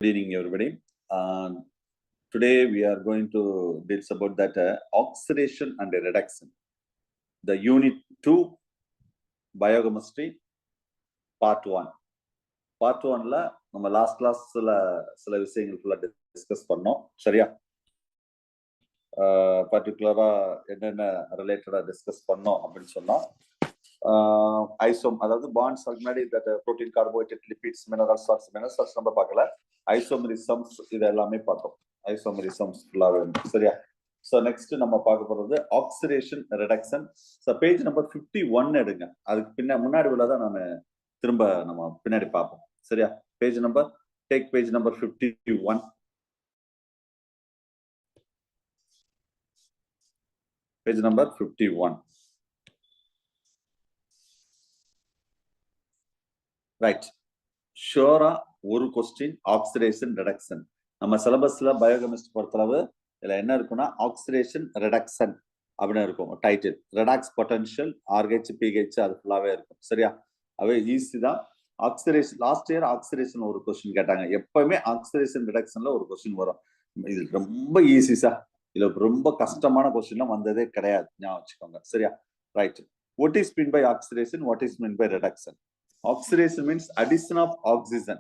Good evening, everybody. Today we are going to discuss about that oxidation and reduction. The unit 2 biochemistry part 1. Part 1 la நம்ம last class சில விஷயங்கள் ஃபுல்லா discuss பண்ணோம். சரியா? பர்టిక్యులரா என்னென்ன ரிலேட்டடா டிஸ்கஸ் பண்ணோம் அப்படின்னு சொன்னா ஐசோம் அதாவது பாண்ட்ஸ் முன்னாடி புரோட்டீன் கார்போஹைட்ரேட் லிபிட்ஸ் மினரல்ஸ் நம்ம பார்க்கல. ஐசோமெரிசம்ஸ் இது எல்லாமே பார்த்தோம். ஐசோமெரிசம்ஸ் ஃபுல்லாவே சரியா? ஸோ நெக்ஸ்ட் நம்ம பார்க்க போறது oxidation reduction. So page number 51 எடுங்க. அதுக்கு முன்னாடி உள்ளதான் நான் திரும்ப நம்ம பின்னாடி பார்ப்போம். சரியா? Page number take page number 51. Page number 51. Right. ஷோரா ஒரு கொஸ்டின் ஆக்சிடேஷன் ரிடக்ஷன். நம்ம சிலபஸ்ல பயோகெமிஸ்ட் பொறுத்தளவு இதுல என்ன இருக்குன்னா ஆக்சிடேஷன் ரிடக்ஷன் அப்படின்னு இருக்கும் title. Redox potential rH pH அது ஃபுல்லாவே இருக்கும். சரியா? அவே ஈஸி தான். ஆக்சிடேஷன் லாஸ்ட் இயர் ஆக்சிடேஷன் ஒரு கொஸ்டின் கேட்டாங்க. எப்பவுமே ஆக்சிடேஷன் ரிடக்ஷன்ல ஒரு கொஸ்டின் வரும். இது ரொம்ப ஈஸி சார். இதுல ரொம்ப கஷ்டமான கொஸ்டின்லாம் வந்ததே கிடையாது. ஞாபகம் வச்சுக்கோங்க. சரியா? Right. What is meant by oxidation? What is meant by reduction? Oxidation means addition of oxygen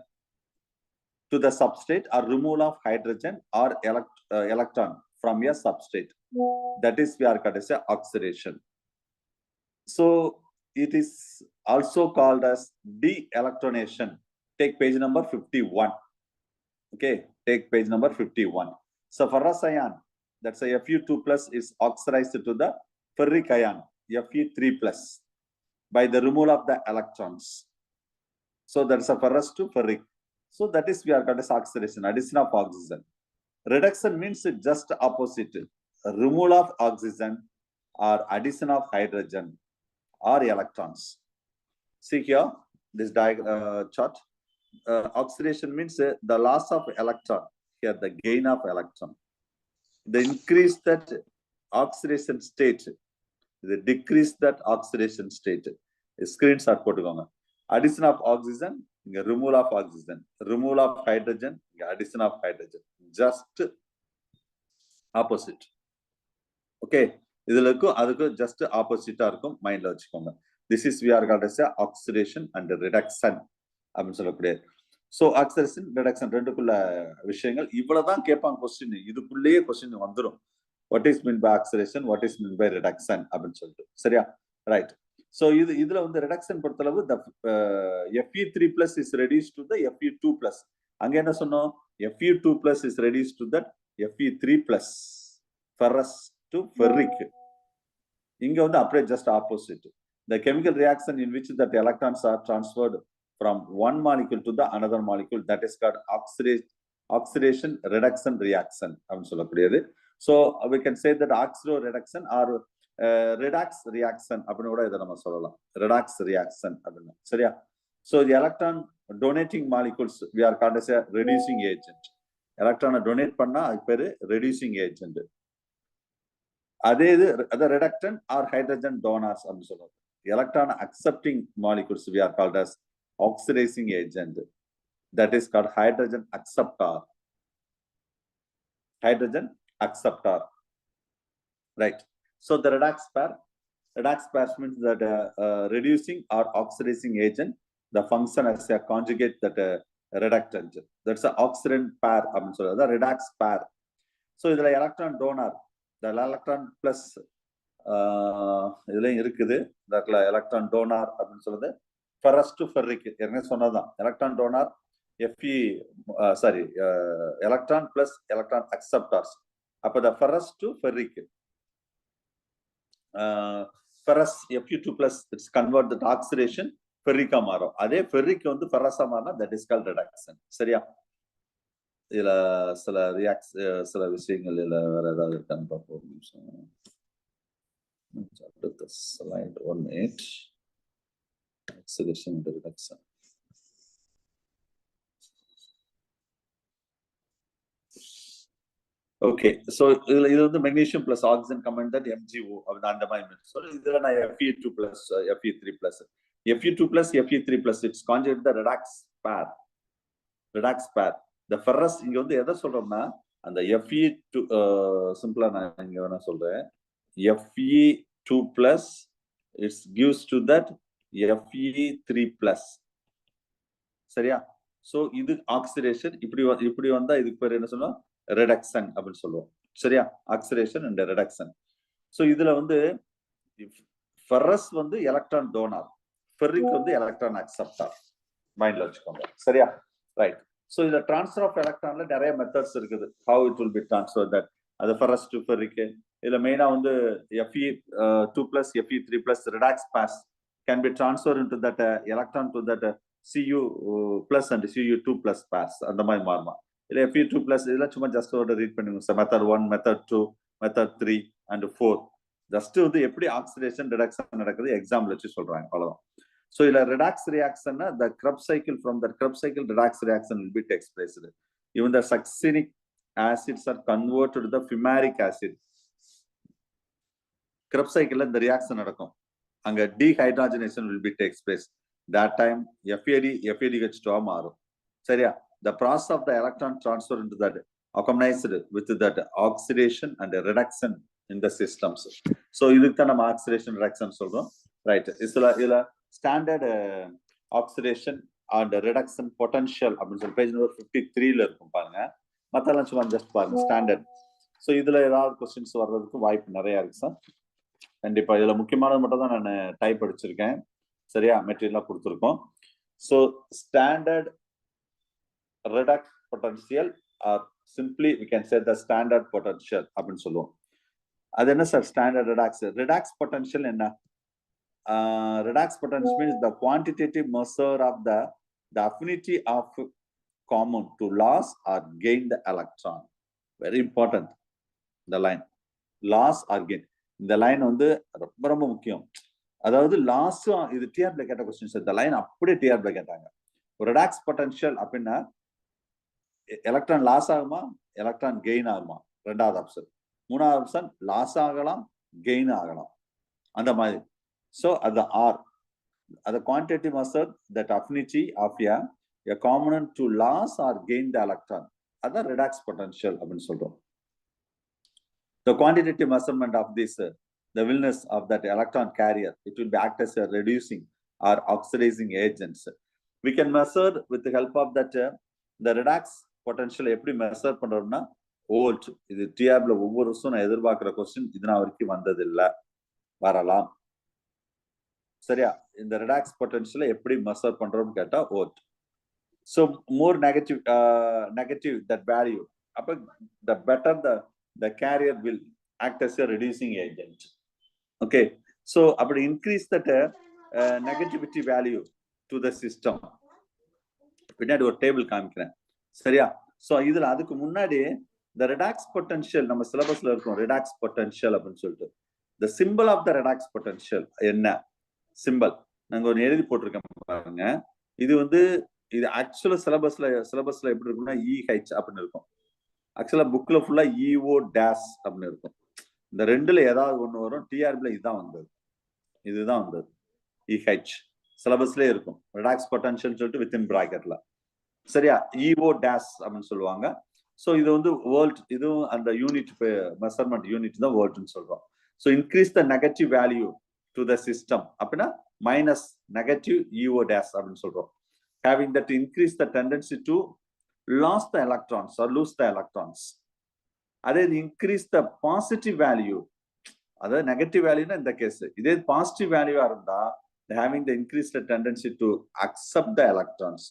to the substrate or removal of hydrogen or electron from a substrate. That is we are called as oxidation. So it is also called as de-electronation. Take page number 51. Okay, take page number 51. So ferrous ion, that's a Fe2 plus is oxidized to the ferric ion Fe3 plus by the removal of the electrons. So that's a ferrous to ferric. So that is we are called as oxidation, addition of oxygen. Reduction means just opposite, removal of oxygen or addition of hydrogen or electrons. See here, this chart. Oxidation means the loss of electron. Here the gain of electron. The increase that oxidation state. The decrease that oxidation state. Screenshot போட்டுக்கோங்க. Addition of oxygen, removal of oxygen, removal of hydrogen, addition of hydrogen, just opposite. Okay, இதுலக்கும் அதுக்கு just opposite இருக்கும். மைண்ட்ல வச்சுக்கோங்க. This is we are called as oxidation and reduction அப்படின்னு சொல்லக்கூடிய. So oxidation reduction ரெண்டுக்குள்ள விஷயங்கள் இவ்வளவுதான் கேட்பாங்க கொஸ்டின். இதுக்குள்ளேயே கொஸ்டின் வந்துடும். What is meant by oxidation? What is meant by reduction அப்படின்னு சொல்லிட்டு. சரியா? ரைட். So இதுல வந்து ரிடக்ஷன் பொறுத்தளவு Fe3 plus is reduced to the Fe2 plus. அங்க என்ன சொன்னோம்? Fe2 plus is reduced to that Fe3 plus. Ferrous to ferric. இங்க வந்து அப்படியே just opposite. The chemical reaction in which that electrons are transferred from one molecule to the another molecule, that is called oxidation reduction reaction அப்படின்னு சொல்லக்கூடியது. So we can say that oxido reduction or redox reaction அப்படின்னு கூட இதை நம்ம சொல்லலாம். redox reaction அப்படின்னு. சரியா? So the electron donating molecules we are called as a reducing agent. எலக்ட்ரானை டொனேட் பண்ணா அது பேரு reducing agent. அதே இது reductant or hydrogen donors அப்படின்னு சொல்லுவாங்க. Electron accepting molecules we are called as oxidizing agent. That is called hydrogen acceptor. Hydrogen acceptor. Right. So the redox pair means that reducing or oxidizing agent, the function as a conjugate that reductant. That's an oxidant pair. The redox pair. So இதுல electron donor, the electron plus இதுலயும் இருக்குது. electron donor அப்படின்னு சொல்றது ferrous to ferric. என்ன சொன்னதான் electron donor electron plus electron acceptors. அப்ப the ferrous to ferric. ferrous Fe2 plus it's convert the oxidation ferric மாறும். அதே ferric வந்து ferrous மாறினா that is called reduction. சரியா? இதுல சில விஷயங்கள் இல்ல வேற ஏதாவது இருக்கான்னு பார்ப்போம். அடுத்த slide 18 oxidation and reduction. Okay, so இது வந்து magnesium plus oxygen combined that MgO அந்த மாதிரி. So இதுல நான் Fe2 plus Fe3 plus Fe2 plus Fe3 plus it's conjugate the redox pair. the ferrous இங்க வந்து எதை சொல்றோம்னா அந்த Fe2 சிம்பிளா நான் இங்க வேணா சொல்றேன். Fe2 plus it gives to that Fe3 plus. சரியா? சோ இது ஆக்சிடேஷன். இப்படி வந்தா இதுக்கு பேர் என்ன சொல்லுவோம்? ரிடக்ஷன் அப்படின்னு சொல்லுவோம். சரியா? Oxidation and reduction. சோ இதுல வந்து ஃபெரஸ் வந்து எலக்ட்ரான் டோனர், ஃபெர்ரிக் வந்து எலக்ட்ரான் அக்செப்டர். மைண்ட்ல வச்சுக்கோங்க. சரியா? ரைட். சோ இதுல ட்ரான்ஸ்ஃபர் ஆஃப் எலக்ட்ரான்ல நிறைய மெத்தட்ஸ் இருக்குது. how it will be transferred that அது ஃபெரஸ் டு ஃபெர்ரிக். இதுல மெயினா வந்து Fe2 plus Fe3 plus redox pass can be transferred into that electron to that Cu plus and Cu2 plus pass. அந்த மாதிரி மாறுமா. இல்ல Fe2 plus இதெல்லாம் சும்மா ஜஸ்ட் ஒரு ரீட் பண்ணுங்க. Method 1, method 2, method 3 and 4. Just வந்து எப்படி ஆக்சிடேஷன் ரிடக்ஷன் நடக்குது எக்ஸாம்பிள் வச்சு சொல்றாங்க. அவ்வளவுதான். So in a redox reaction, the Krebs cycle, from the Krebs cycle redox reaction will be takes place. Even the succinic acids are converted to the fumaric acid. Krebs cycle the reaction நடக்கும். அங்க dehydrogenation will be takes place. That time FADH2 மாறும். சரியா? The process of the electron transfer into that accompanied with that oxidation and reduction in the systems. So இதுக்கு தான் நம்ம oxidation reduction சொல்றோம். Right. இதுல standard oxidation and reduction potential அப்படின்னு சொல்லி page number 53ல இருக்கும் பாருங்க. மத்தெல்லாம் சும்மா ஜஸ்ட் பாருங்க ஸ்டாண்டர்ட். சோ இதுல ஏதாவது क्वेश्चंस வர்றதுக்கு வாய்ப்பு நிறைய இருக்கு சார். கண்டிப்பா இதுல முக்கியமானது மட்டும் தான் நான் டைப் அடிச்சிருக்கேன். சரியா? மெட்டீரியலா கொடுத்திருக்கோம். So standard redox potential or simply we can say the standard potential அப்படின்னு சொல்லுவோம். அது என்ன சார் ஸ்டாண்டர்ட் redox potential என்ன? Redox potential means the quantitative measure of the affinity of common to loss or gain the electron. Very important. The line loss or gain. இந்த line வந்து ரொம்ப ரொம்ப முக்கியம். அதாவது லாஸ் இது டிஆர்ல கேட்ட क्वेश्चंस. இந்த லைன் அப்படியே டிஆர்ல கேட்டாங்க. ஒரு redox potential அப்படின்னா எலக்ட்ரான் லாஸ் ஆகுமா, எலக்ட்ரான் கெயின் ஆகுமா? ரெண்டாவது ஆப்ஷன். மூணாவது ஆப்ஷன் லாஸ் ஆகலாம், கெயின் ஆகலாம். அந்த மாதிரி. So at the R, at the quantitative measure that affinity of a component to loss or gain the electron. At the redox potential அப்படின்னு சொல்றோம். The quantitative measurement of this, the willingness of that electron carrier, it will be act as a reducing or oxidizing agents. We can measure with the help of that the redox potential எப்படி measure பண்றோம்னா volt. இது டிஆர்ல ஒவ்வொரு வருஷம் நான் எதிர்பார்க்கிற question இதுனா வரைக்கும் வந்தது இல்ல, வரலாம். சரியா? இந்த redox potential எப்படி மெஷர் பண்றோம்னு கேட்டா volt. So more negative that value, அப்ப the better the carrier will act as a reducing agent. Okay, so அப்படி increase that negativity value to the system. பின்னாடி ஒரு டேபிள் காமிக்கிறேன். சரியா? சோ இதுல அதுக்கு முன்னாடி the redox potential நம்ம சிலபஸ்ல இருக்கும். redox potential அப்படின்னு சொல்லிட்டு the symbol of the redox potential என்ன சிம்பல் நாங்க ஒரு எழுதி போட்டிருக்கேன் பாருங்க. இது வந்து இது ஆக்சுவலா சிலபஸ்ல எப்படி இருக்கும்னா EH அப்படின்னு இருக்கும். ஆக்சுவலா புக்ல ஃபுல்லா EO டேஷ் அப்படின்னு இருக்கும். இந்த ரெண்டுல ஏதாவது ஒண்ணு வரும். டிஆர்பில இதுதான் வந்தது. EH சிலபஸ்ல இருக்கும். redox potential சொல்லிட்டு வித்தின் பிராக்கெட்ல. சரியா? EO டேஷ் அப்படின்னு சொல்லுவாங்க. சோ இது வந்து வோல்ட். இதுவும் அந்த யூனிட் மெஷர்மெண்ட் யூனிட் தான் வோல்ட்னு சொல்றோம். So increase the negative value to the system அப்படின்னா மைனஸ் நெகட்டிவ் EO டேஷ் அப்படின்னு சொல்றோம். Having that increase the tendency to lose the electrons or lose the electrons. அதே increase the positive value. அதாவது negative வேல்யூனா இந்த case. இதே positive வேல்யூவா இருந்தா having the increased tendency to accept the electrons.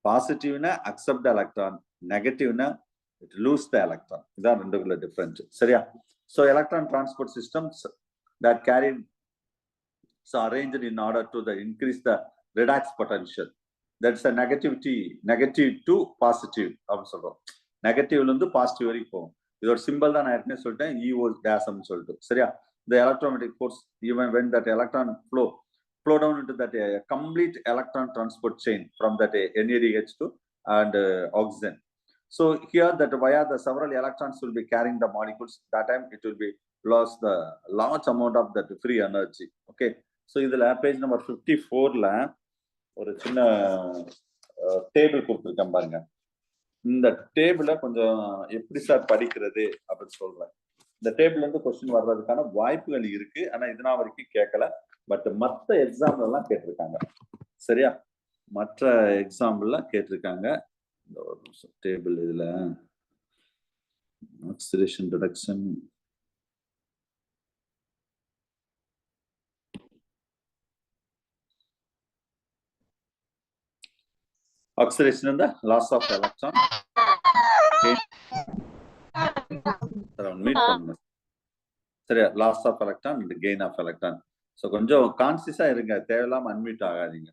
பாசிட்டிவ்னா accept the electron, நெகட்டிவ்னா lose the electron. இதான் ரெண்டுக்குள்ள difference. சரியா? So electron transport systems that carry so arranged in order to increase the redox potential. That's a negative to positive அப்படின்னு சொல்றோம். நெகட்டிவ்ல இருந்து positive வரைக்கும் போகும். இது ஒரு symbol தான் நான் ஏற்கனவே சொல்லிட்டேன். EO dash அப்படின்னு சொல்லிட்டு. சரியா? The electromagnetic force even when that electron flow down into that complete electron transport chain from that NADH to and oxygen. So here that via the several electrons will be carrying the molecules. That time it will be lost the large amount of that free energy. Okay. So இதுல page number 54ல ஒரு சின்ன table கொடுத்துருக்கேன் பாருங்க. இந்த டேபிள கொஞ்சம் எப்படி sir படிக்கிறது அப்படின்னு சொல்றேன். இந்த டேபிள்ல இருந்து கொஸ்டின் வர்றதுக்கான வாய்ப்புகள் இருக்கு. ஆனா இது நான் வரைக்கும் கேட்கல. பட் மற்ற எக்ஸாம்ல எல்லாம் கேட்டிருக்காங்க. சரியா? மற்ற எக்ஸாம்பிள்ல கேட்டிருக்காங்க. இந்த ஒரு நிமிஷம் டேபிள் இதுல oxidation reduction oxidation in the loss of electron. சரியா? loss of electron and gain of electron. So கொஞ்சம் கான்சியஸா இருங்க, தேவையில்லாம அன்மியூட் ஆகாதீங்க.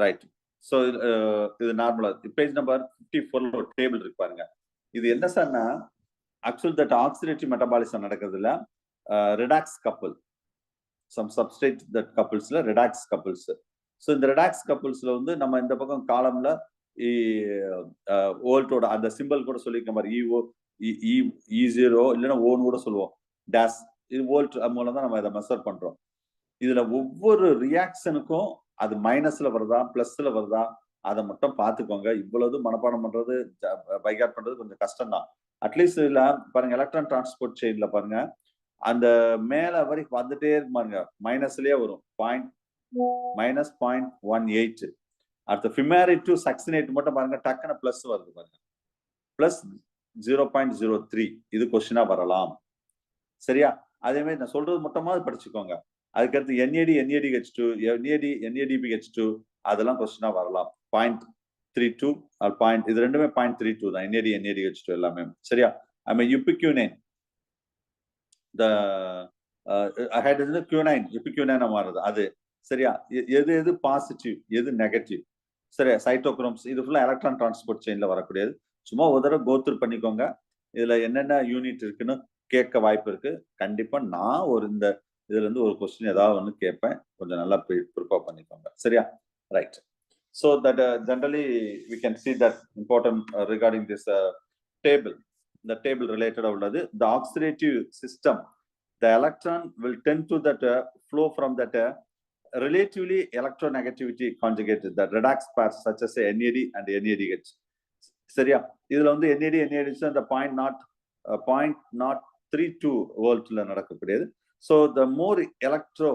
ரைட். ஸோ இது நார்மலா பேஜ் நம்பர் 54 ஒரு டேபிள் இருக்கு பாருங்க. இது என்ன சார்னா ஆக்சுவல் தட் ஆக்சிடேட்டிவ் மெட்டபாலிசம் நடக்கிறதுல redox couple some substrate that கப்புள்ஸ்ல ரிடாக்ஸ் கப்புள்ஸ். ஸோ இந்த ரிடாக்ஸ் கப்புள்ஸ்ல வந்து நம்ம இந்த பக்கம் காலம்ல வோல்ட்டோட அந்த சிம்பிள் கூட சொல்லியிருக்க மாதிரி E0 இல்லைன்னா ஓன்னு கூட சொல்லுவோம். டேஸ் இது வோல்ட் மூலம் தான் நம்ம இதை மெஷர் பண்றோம். இதுல ஒவ்வொரு ரியாக்ஷனுக்கும் அது மைனஸ்ல வருதா பிளஸ்ல வருதா அதை மட்டும் பார்த்துக்கோங்க. இவ்வளவு மனப்பாடம் பண்றது பைகாட் பண்றது கொஞ்சம் கஷ்டம் தான். அட்லீஸ்ட் இதுல பாருங்க எலக்ட்ரான் டிரான்ஸ்போர்ட் செயின்ல பாருங்க அந்த மேல வரைக்கும் வந்துட்டே இருக்கு பாருங்க, மைனஸ்லயே வரும் -0.18. அடுத்த ஃபிமேரிட் டு சக்சினேட் மட்டும் பாருங்க டக்குன பிளஸ் வருது பாருங்க, பிளஸ் 0.03. இது கொஸ்டினா வரலாம். சரியா? அதே மாதிரி நான் சொல்றது மொத்தமாவது படிச்சுக்கோங்க. அதுக்கடுத்து NADH2 NADPH2 அதெல்லாம் கொஸ்டினா வரலாம். 0.32 இது ரெண்டுமே 0.32 தான். NADH2 எல்லாமே. சரியா? ஐ மீன் யுபிக்யூனைன் the ஹைட்ரஜன் Q9 யுபிக்யூனைன் மாறுது அது. சரியா? எது எது பாசிட்டிவ் எது நெகட்டிவ். சரியா? சைட்டோக்ரோம்ஸ் இது ஃபுல்லா எலக்ட்ரான் டிரான்ஸ்போர்ட் செயின்ல வரக்கூடியது. சும்மா ஒரு தடவை கோத்ரூ பண்ணிக்கோங்க. இதுல என்னென்ன யூனிட் இருக்குன்னு கேட்க வாய்ப்பு இருக்கு. கண்டிப்பா நான் ஒரு இந்த இதுல இருந்து ஒரு கொஸ்டின் ஏதாவது ஒன்று கேட்பேன். கொஞ்சம் நல்லா ப்ரிப்பேர் பண்ணிக்கோங்க. சரியா? Right. So that generally we can see that important regarding this table. The table related உள்ளது. The oxidative system, the electron will tend to that flow from that relatively electronegativity conjugated, the redox pairs such as NAD and NADH. சரியா? இதுல வந்து NAD NADH அந்த 0.32 வோல்ட்ல நடக்கக்கூடியது. So the more electro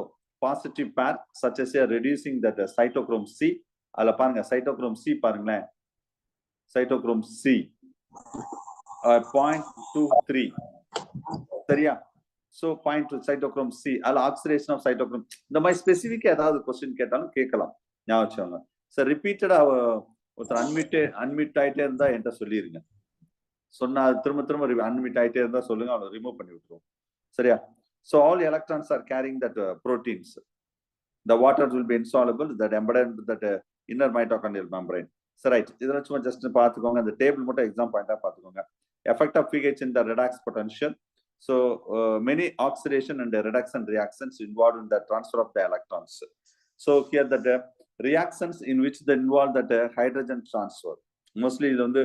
positive pair such as reducing that cytochrome C, அதுல பாருங்க cytochrome C பாருங்களேன், cytochrome C 0.23. சரியா? So 0.2 cytochrome C அதுல ஆக்சிடேஷன் ஆஃப் சைட்டோக்ரோம். இந்த மாதிரி ஸ்பெசிஃபிக்கா ஏதாவது கொஸ்டின் கேட்டாலும் கேட்கலாம். ஞாபகம் வச்சுக்கோங்க. சார் ரிப்பீட்டடா ஒருத்தர் அன்மியூட் ஆயிட்டே இருந்தா என்கிட்ட சொல்லிருங்க. சொன்னா திரும்ப அன்மியூட் ஆயிட்டே இருந்தா சொல்லுங்க, அவனை ரிமூவ் பண்ணி விட்டுருவோம். சரியா? So all electrons are carrying that proteins. The water will be insoluble that embedded into that inner mitochondrial membrane. So right, இதெல்லாம் சும்மா ஜஸ்ட் பார்த்துக்கோங்க. அந்த டேபிள் மட்டும் எக்ஸாம் பாயிண்டா பார்த்துக்கோங்க. Effect of pH in the redox potential. So many oxidation and reduction reactions involved in the transfer of the electrons. So here the reactions in which they involve that hydrogen transfer. Mostly இது வந்து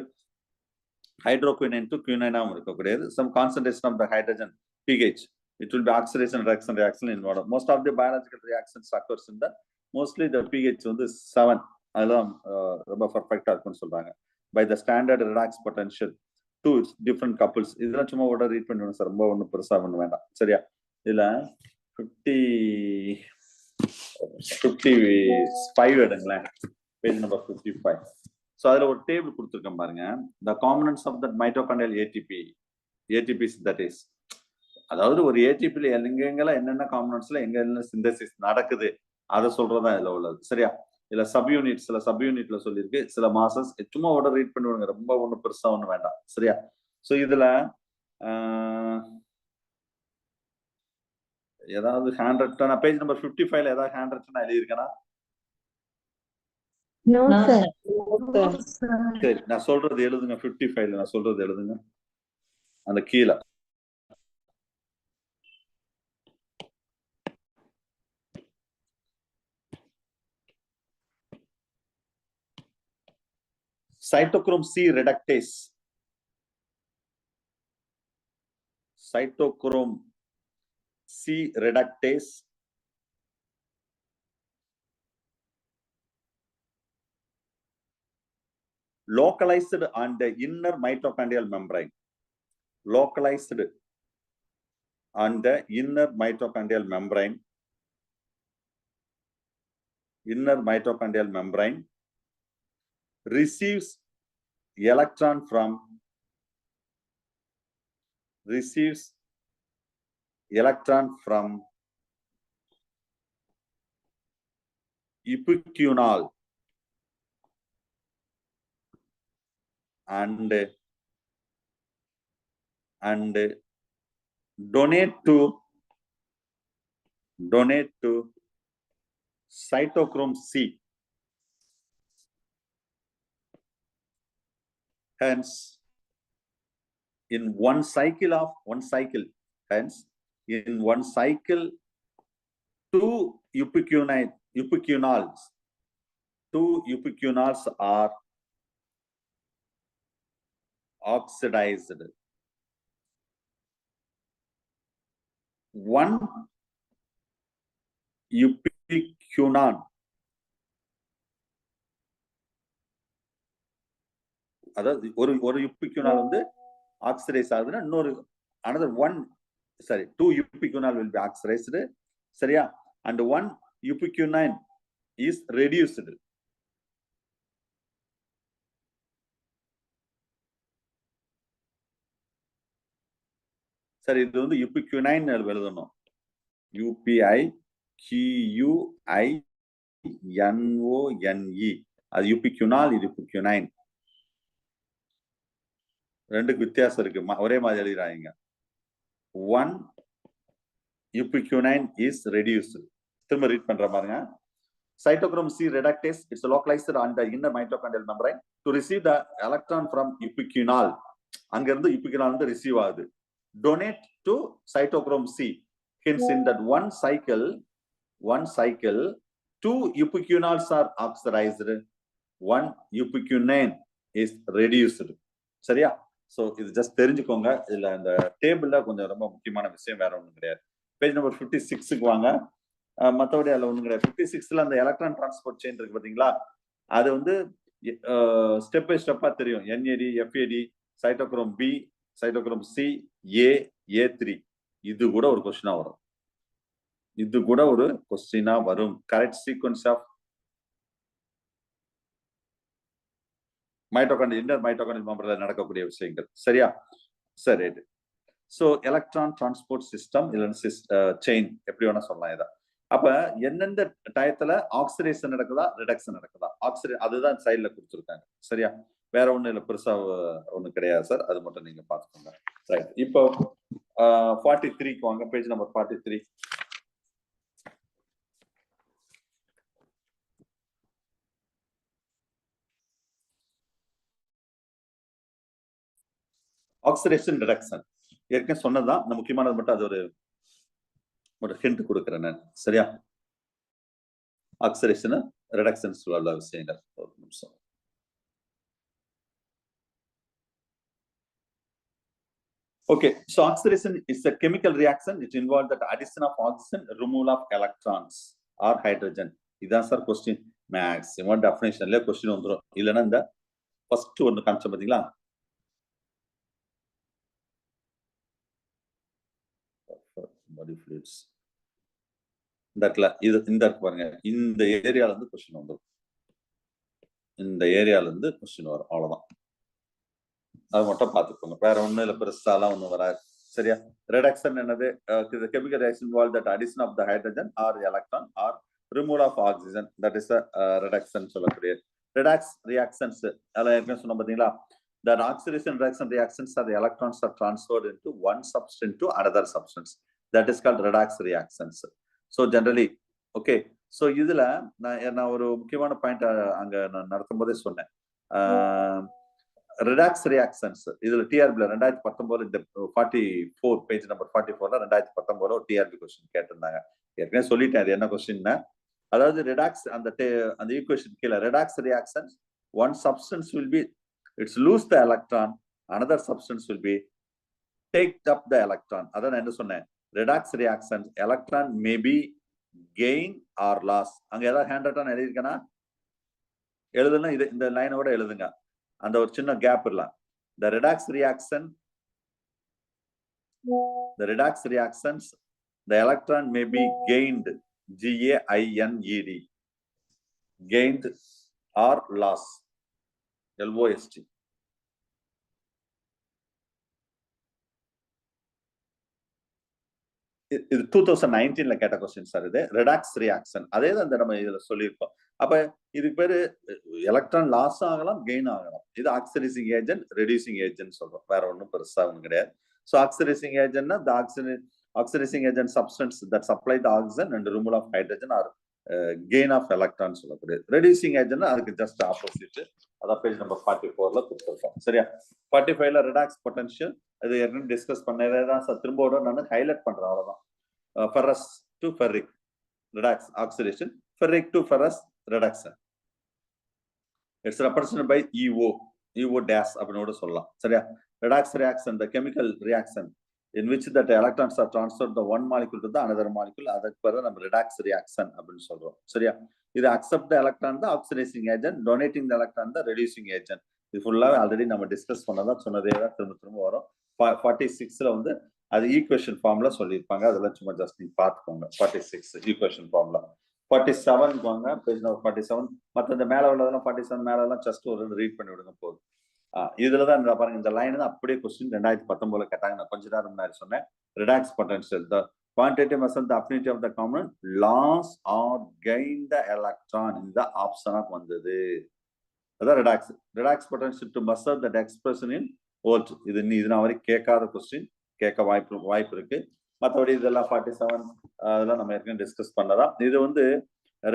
hydroquinone to quinine இருக்கக்கூடியது. Some concentration of the hydrogen pH. It will be oxidation reaction involved. Most of the biological reactions occurs in the mostly the pH வந்து 7. அதெல்லாம் ரொம்ப பர்ஃபெக்டா இருக்குன்னு சொல்றாங்க. By the standard redox potential to different couples. இதெல்லாம் சும்மா ஓட read பண்ணுவேன் சார், ரொம்ப ஒன்றும் பெருசா பண்ண வேண்டாம். சரியா? இதுல 55 எடுங்களேன், பேஜ் நம்பர் 55. ஸோ அதுல ஒரு டேபிள் கொடுத்துருக்கேன் பாருங்க. The components of the mitochondrial ATPs that is, அதாவது ஒரு ஏடிபில எங்கெங்கெல்லாம் என்னென்ன காம்பனன்ட்ஸ்ல எங்க என்ன சிந்தசிஸ் நடக்குது அதை சொல்றதா இதுல உள்ளது. சரியா? இல்ல சப்யூனிட் சில சப்யூனிட்ல சொல்லியிருக்கு, சில மாசஸ் சும்மா ஓட ரீட் பண்ணுவாங்க, ரொம்ப ஒன்றும் பெருசா ஒன்றும் வேண்டாம். சரியா? ஸோ இதுல ஏதாவது ஹேண்ட் ரிட்டன் பேஜ் நம்பர் 55ல ஏதாவது ஹேண்ட் ரிட்டன் எழுதியிருக்கேனா? சரி, நான் சொல்றது எழுதுங்க. 55ல நான் சொல்றது எழுதுங்க அந்த கீழே. Cytochrome C reductase. Cytochrome C reductase localized on the inner mitochondrial membrane. Localized on the inner mitochondrial membrane. Inner mitochondrial membrane receives electron from ubiquinol and donate to cytochrome C. Hence, in one cycle, hence, in one cycle, two ubiquinols are oxidized. One ubiquinon, அதாவது ஒரு ubiquinol வந்து oxidise ஆகுதுன்னா இன்னொரு two ubiquinol will be oxidized. சரியா? And one ubiquinone is reduced. சரி, இது வந்து ubiquinone எழுதணும். UPIQUINONE. அது ubiquinol, இது ubiquinone. ரெண்டுக்கு வித்தியாசம் இருக்கு, ஒரே மாதிரி எழுதுறாங்க. One ubiquinone is reduced. திரும்ப ரீட் பண்ற பாருங்க. Cytochrome C reductase, it's localized on the inner mitochondrial membrane to receive the electron from ubiquinol. அங்க இருந்து ubiquinol வந்து ரிசீவ் ஆகுது. Donate to cytochrome C. Hence, in that one cycle, two ubiquinols are oxidized. One ubiquinone is reduced. சரியா? So இது just தெரிஞ்சுக்கோங்க. இதுல இந்த டேபிள்ல கொஞ்சம் ரொம்ப முக்கியமான விஷயம் வேற ஒண்ணும் கிடையாது. பேஜ் நம்பர் 56க்கு வாங்க. மற்றபடி அதில் ஒன்றும் கிடையாது. 56ல அந்த எலக்ட்ரான் டிரான்ஸ்போர்ட் செயின் இருக்கு பார்த்தீங்களா, அது வந்து ஸ்டெப் பை ஸ்டெப்பா தெரியும். NAD, FAD, cytochrome B, cytochrome C, A3. இது கூட ஒரு கொஸ்டினா வரும். Correct sequence of mitochondrial, inner mitochondrial மெம்பர்ல நடக்கக்கூடிய விஷயங்கள். சரியா? சரி. ஸோ எலக்ட்ரான் டிரான்ஸ்போர்ட் சிஸ்டம் இல்லைன்னா செயின் எப்படி வேணா சொல்லலாம் இதை. அப்ப எந்தெந்த டயத்துல ஆக்சிடேஷன் நடக்குதா, ரிடக்ஷன் நடக்குதா, அதுதான் சைட்ல கொடுத்துருக்காங்க. சரியா? வேற ஒண்ணு இல்ல, பெருசா ஒண்ணு கிடையாது சார், அது மட்டும் நீங்க பாத்துக்கோங்க. ரைட். இப்போ 43க்கு வாங்க, பேஜ் நம்பர் 43. ஆக்சிடேஷன் ரிடக்ஷன் ஏற்கனவே சொன்னதுதான், இந்த முக்கியமானது மட்டும் அது ஒரு ஹிண்ட் கொடுக்குறேன் நான். சரியா? ஆக்சிடேஷன் ரிடக்ஷன் உள்ள விஷயங்கள். ஒரு நிமிஷம். Okay, so oxidation is a chemical reaction which involves the addition of oxygen, removal of electrons or hydrogen. இதான் சார் கொஸ்டின். மேக்ஸிமம் டெஃபினேஷன்ல கொஸ்டின் வந்துடும். இல்லைன்னா இந்த ஃபர்ஸ்ட் ஒன்று காமிச்சோம் பார்த்தீங்களா, body fluids, இந்த பாருங்க, இந்த ஏரியால இருந்து கொஸ்டின் வந்துடும். இந்த ஏரியால இருந்து கொஸ்டின் வரும், அவ்வளவுதான். அது மட்டும் பார்த்துக்கோங்க. வேற ஒண்ணு இல்ல, பெருசாலாம் ஒண்ணு வராது. சரியா? ரிடக்ஷன் என்னது? Chemical reaction involve that addition of the hydrogen or electron or removal of oxygen, that is reduction சொல்லக்கூடிய. ரிடாக்ஸ் ரியாக்ஷன்ஸ் அதெல்லாம் ஏற்கனவே சொன்ன பார்த்தீங்களா, that oxidation reduction reactions are the electrons are transferred into one substance to another substance, that is called redox reactions. So generally, okay, so இதுல நான் ஒரு முக்கியமான point அங்க நான் நடத்தும் போதே சொன்னேன். ரிடாக்ஸ் ரியாக்ஷன்ஸ் இதுல டிஆர்பில 2019 இந்த 44 பேஜ் நம்பர் 44ல 2019 ஒரு டிஆர்பி கொஸ்டின் கேட்டிருந்தாங்க. ஏற்கனவே சொல்லிட்டேன் அது என்ன கொஸ்டின்னா, அதாவது ரிடாக்ஸ் அந்த ஈக்குவேஷன் கீழே redox reactions, one substance will be its lose the electron, another substance will be take up the electron. அதான் நான் என்ன சொன்னேன், redox reactions electron may be gain or loss. அங்க ஏதாவது ஹேண்ட் ரைட்டான எழுதிருக்கேன்னா எழுதுனா இது இந்த லைனோட எழுதுங்க. அந்த ஒரு சின்ன கேப் இல்ல. The redox reactions, the electron may be gained, G-A-I-N-E-D, gained or loss, L-O-S-T. இது 2019ல கேட்ட கொஸ்டின் சார். இது ரெடாக்ஸ் ரியாக்ஷன் அதே தான் நம்ம இதுல சொல்லியிருக்கோம். அப்ப இதுக்கு பேரு எலக்ட்ரான் லாஸ் ஆகலாம், கெயின் ஆகலாம். இது ஆக்சிடைசிங் ஏஜென்ட், ரெடியூசிங் ஏஜென்ட் சொல்றோம். வேற ஒன்றும் பெருசா ஒன்றும் கிடையாது. ஸோ ஆக்சிடைசிங் ஏஜென்ட்னா oxidizing agent substance that supply the oxygen and removal of hydrogen or gain of electron சொல்லக்கூடியது. reducing agent அதுக்கு just opposite. அதான் பேஜ் நம்பர் 44ல கொடுத்திருக்கோம். சரியா? 45ல redox potential அது ஏற்கனவே டிஸ்கஸ் பண்ணதே தான் சார். திரும்ப நான் ஹைலைட் பண்றேன், அவ்வளவுதான். ferrous to ferric redox oxidation, ferric to ferrous reduction. It's represented by EO dash அப்படின்னு சொல்லலாம். சரியா? redox reaction, the chemical reaction in which that electrons are transferred the one molecule to the another molecule, அதுக்கு பேரு நம்ம redox reaction அப்படின்னு சொல்றோம். சரியா? இது accept the electron the oxidizing agent, donating the electron the reducing agent. இது ஃபுல்லா already நம்ம டிஸ்கஸ் பண்ணதா, சொன்னதே தான் திரும்ப வரும். 46ல வந்து அது ஈக்குவேஷன் ஃபார்ம்ல சொல்லியிருப்பாங்க. அதெல்லாம் சும்மா ஜஸ்ட் நீங்க பார்த்துக்கோங்க. 46 ஈக்குவேஷன் ஃபார்ம்ல. 47 வாங்க, பேஜ் நம்பர் 47. மற்ற இந்த மேல உள்ளதெல்லாம் 47 மேல எல்லாம் ஜஸ்ட் ஒரு ரீட் பண்ணி விடுங்க போதும். இதுலதான் பாருங்க, இந்த லைன் தான் அப்படியே கொஸ்டின் 2019ல கேட்டாங்க. நான் கொஞ்ச நேரம் முன்னாடி சொன்னேன். Redox potential, the quantitative measure the affinity of the component, loss or gain the electron, இந்த ஆப்ஷனா வந்தது. அதான் redox potential to measure that expression in volt. இது நான் வரைக்கும் கேட்காத கொஸ்டின், கேட்க வாய்ப்பு இருக்கு. மற்றபடி இதெல்லாம் 47 அதெல்லாம் நம்ம ஏற்கனவே டிஸ்கஸ் பண்ணதா. இது வந்து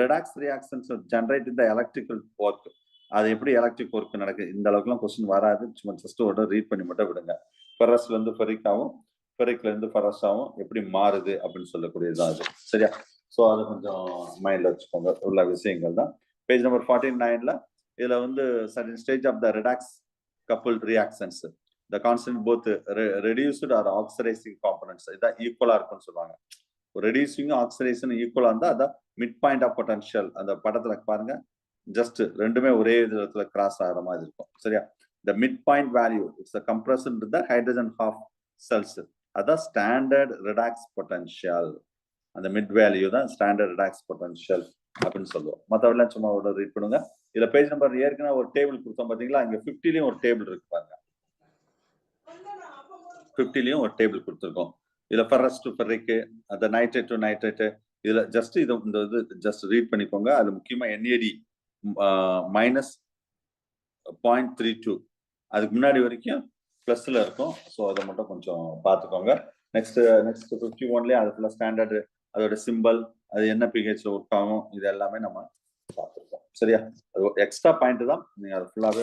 redox reactions generate the electrical work. அது எப்படி எலக்ட்ரிக் ஒர்க் நடக்குது, இந்த அளவுக்குலாம் கொஸ்டின் வராது. சும்மா ஜஸ்ட் ஒரு ரீட் பண்ணி மட்டும் விடுங்க. ஃபெரஸ்ல இருந்து ஃபெரிக் ஆகும், ஃபெரிக்ல இருந்து ஃபெரஸ் ஆகும், எப்படி மாறுது அப்படின்னு சொல்லக்கூடியதுதான் அது. சரியா? ஸோ அது கொஞ்சம் மைண்ட்ல வச்சுக்கோங்க. உள்ள விஷயங்கள் தான். பேஜ் நம்பர் 49ல இதுல வந்து certain stage of the redox coupled reactions, the constant both reduced or oxidizing components, இதான் ஈக்குவலா இருக்குன்னு சொல்லுவாங்க. ரெடியூசிங் ஆக்சிடேஷன் ஈக்குவலா இருந்தா அதான் மிட் பாயிண்ட் ஆஃப் பொட்டன்ஷியல். அந்த படத்துல பாருங்க, ஜஸ்ட் ரெண்டுமே ஒரே விதத்துல கிராஸ் ஆகிற மாதிரி இருக்கும். சரியா? the midpoint value, it's a compression to the hydrogen half cells, அதான் ஸ்டாண்டர்ட் redox potential. அந்த மிட் வேல்யூ தான் ஸ்டாண்டர்ட் redox potential அப்படின்னு சொல்லுவோம். மற்றவெல்லாம் சும்மா ஒரு ரீட் பண்ணுங்க. இதுல பேஜ் நம்பர் ஏற்கனவே ஒரு டேபிள் கொடுத்தோம் பாத்தீங்களா, இங்க 50லயும் ஒரு டேபிள் இருக்கு பாருங்க. 50லயும் ஒரு டேபிள் கொடுத்துருக்கோம். இதுல ஃபெரஸ் டு ஃபெரிக், அந்த நைட்ரேட் டு நைட்ரேட், இதுல ஜஸ்ட் இது இந்த இது ஜஸ்ட் ரீட் பண்ணிக்கோங்க. அது முக்கியமா NAD -0.32, அதுக்கு முன்னாடி வரைக்கும் பிளஸ்ல இருக்கும். ஸோ அதை மட்டும் கொஞ்சம் பார்த்துக்கோங்க. நெக்ஸ்ட் 51லயே அது ஃபுல்லா ஸ்டாண்டர்ட், அதோட சிம்பிள், அது என்ன பிஹெச்ல ஒர்க் ஆகும், இது எல்லாமே நம்ம பார்த்துருக்கோம். சரியா? அது எக்ஸ்ட்ரா பாயிண்ட் தான். நீங்க அது ஃபுல்லாவே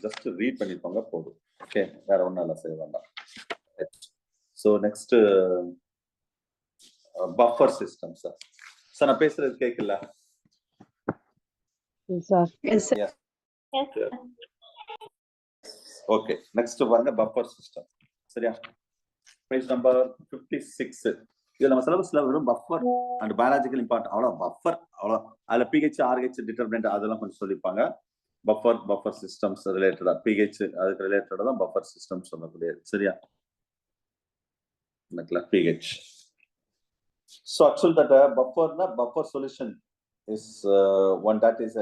ஜஸ்ட் ரீட் பண்ணிக்கோங்க போதும். ஓகே, வேற ஒன்றும் இல்லை, செய்ய வேண்டாம். So next buffer system. Sir நான் பேசுறது கேட்கல? ஓகே, நெக்ஸ்ட் பாருங்க பஃபர் சிஸ்டம். சரியா? Page number 56. இது நம்ம சிலபஸ்ல வெறும் பஃபர் அண்ட் பயாலஜிக்கல் இம்பார்ட் அவ்வளோ. பஃபர் அவ்வளோ, அதுல pH RH டிட்டர்மினன்ட் அதெல்லாம் கொஞ்சம் சொல்லிப்பாங்க. பஃபர் சிஸ்டம்ஸ் ரிலேட்டடா, pH அதுக்கு ரிலேட்டடா தான் பஃபர் சிஸ்டம் சொல்லக்கூடியது. சரியா? pH. So actually that buffer solution is one that is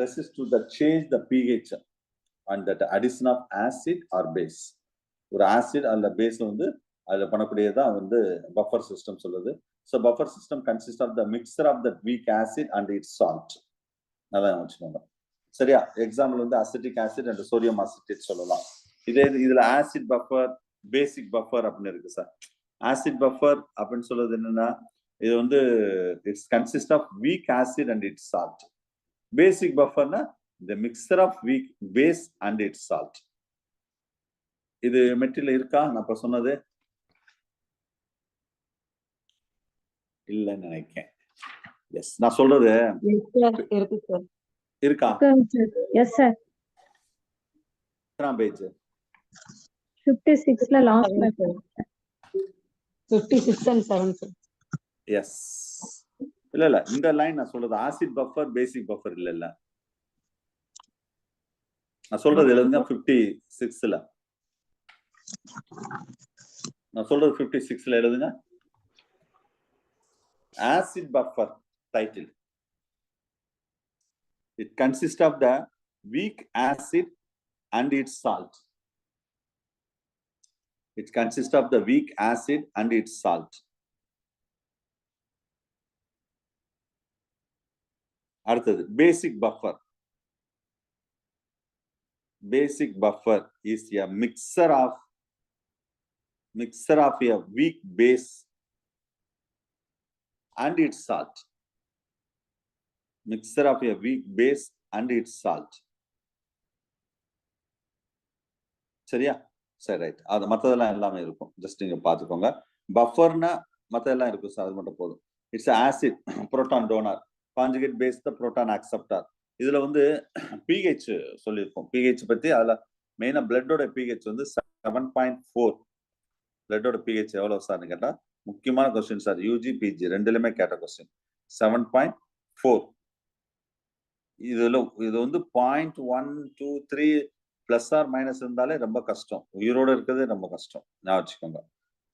resist to the change the pH and that addition of acid or base. ஒரு acid அல்ல பேஸ் வந்து அதுல பண்ணக்கூடியதான் வந்து பஃபர் சிஸ்டம் சொல்லுது. So buffer system consist of the mixture of the weak acid and its salt. நல்லா வச்சுக்கோங்க. சரியா? எக்ஸாம்பிள் வந்து acetic acid and sodium acetate சொல்லலாம். இதுல ஆசிட் பஃபர், பேசிக் பஃபர் அப்படின்னு இருக்கு சார். ஆசிட் பஃபர் அப்படின்னு சொல்றது என்னன்னா, இது வந்து it's consist of weak acid and its salt. Basic பஃபர்னா the mixture of weak base and its salt. இது மெட்டீரியல் இருக்கா? நான் இப்ப சொன்னது இல்லன்னு நினைக்கிறேன். எஸ், நான் சொல்றது இருக்கு சார். இருக்கா? Yes sir. எத்தனை பேஜ்? 56ல லாஸ்ட்ல சார். 56 and 7 sir. எஸ். இல்ல இந்த லைன் நான் சொல்றது ஆசிட் பஃபர், பேசிக் பஃபர் இல்ல. நான் சொல்றது எழுதுங்க 56ல. நான் சொல்றது 56ல எழுதுங்க. Acid buffer title. It consists of the weak acid and its salt. It consists of the weak acid and its salt. அடுத்தது basic buffer. Basic buffer is a mixture of a weak base and its salt. Mixture of a weak base and its salt. சரியா? சரி, right. அது மத்ததெல்லாம் எல்லாமே இருக்கும். Just நீங்க பாத்துக்கோங்க. பஃபர்னா மத்ததெல்லாம் இருக்கும் சார், அது மட்டும் போதும். Its acid proton donor, conjugate base the proton acceptor. இதுல வந்து pH சொல்லியிருக்கோம். pH பத்தி அதுல மெயினா பிளட்டோட pH வந்து 7.4. பிளட்டோட pH எவ்வளவு சார்னு கேட்டா முக்கியமான கொஸ்டின் சார். யூஜி பிஜி ரெண்டுலயுமே கேட்ட கொஸ்டின். 7.4. இதுல இது வந்து 0.123 பிளஸ் ஆர் மைனஸ் இருந்தாலே ரொம்ப கஷ்டம். உயிரோட இருக்கிறது ரொம்ப கஷ்டம். நான் வச்சுக்கோங்க.